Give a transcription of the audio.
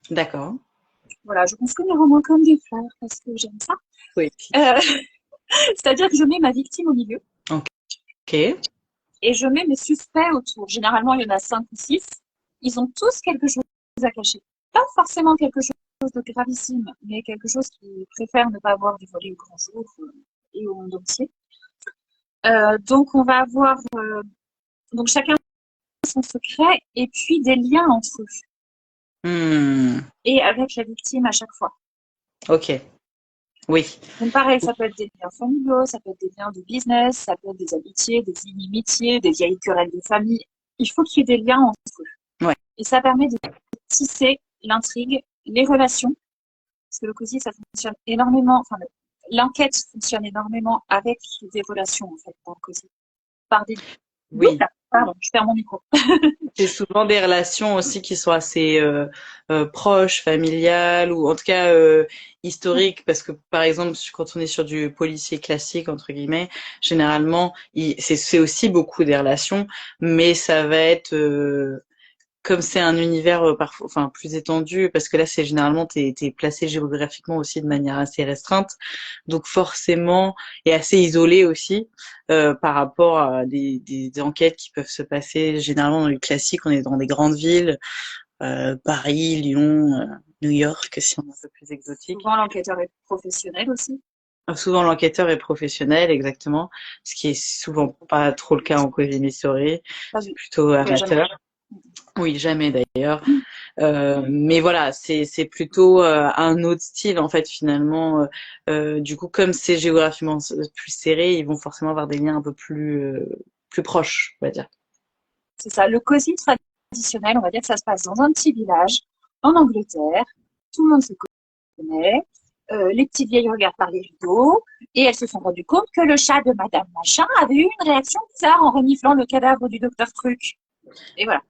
D'accord. Voilà, je construis mes romans comme des fleurs parce que j'aime ça. Oui. Euh, C'est-à-dire que je mets ma victime au milieu Ok. et je mets mes suspects autour. Généralement, il y en a 5 ou 6. Ils ont tous quelque chose à cacher. Pas forcément quelque chose de gravissime, mais quelque chose qu'ils préfèrent ne pas voir dévoilé au grand jour et au monde entier. Donc, on va avoir donc chacun son secret et puis des liens entre eux Hmm. et avec la victime à chaque fois. Ok. Oui. Donc pareil, ça peut être des liens familiaux, ça peut être des liens de business, ça peut être des amitiés, des inimitiés, des vieilles querelles de famille. Il faut qu'il y ait des liens entre eux. Ouais. Et ça permet de tisser l'intrigue, les relations, parce que le COSI, ça fonctionne énormément, enfin, l'enquête fonctionne énormément avec des relations, en fait, dans le COSI. Par des... Oui. Pardon, je perds mon micro. C'est souvent des relations aussi qui sont assez proches, familiales ou en tout cas historiques parce que par exemple quand on est sur du policier classique entre guillemets, généralement c'est aussi beaucoup des relations, mais ça va être comme c'est un univers parfois, enfin plus étendu, parce que là c'est généralement t'es placé géographiquement aussi de manière assez restreinte, donc forcément et assez isolé aussi par rapport à des enquêtes qui peuvent se passer généralement dans le classique. On est dans des grandes villes, Paris, Lyon, New York, si on est un peu plus exotique. Souvent, l'enquêteur est professionnel aussi. Souvent l'enquêteur est professionnel, exactement, ce qui est souvent pas trop le cas en Cosy Mystery, Pas c'est vu. plutôt Ouais, jamais. amateur. Oui, jamais d'ailleurs. Mais voilà, c'est plutôt un autre style en fait finalement. Du coup, comme c'est géographiquement plus serré, ils vont forcément avoir des liens un peu plus proches, on va dire. C'est ça. Le cosy traditionnel, on va dire que ça se passe dans un petit village en Angleterre. Tout le monde se connaît. Les petites vieilles regardent par les rideaux et elles se sont rendues compte que le chat de Madame Machin avait eu une réaction bizarre en reniflant le cadavre du docteur Truc. Et voilà.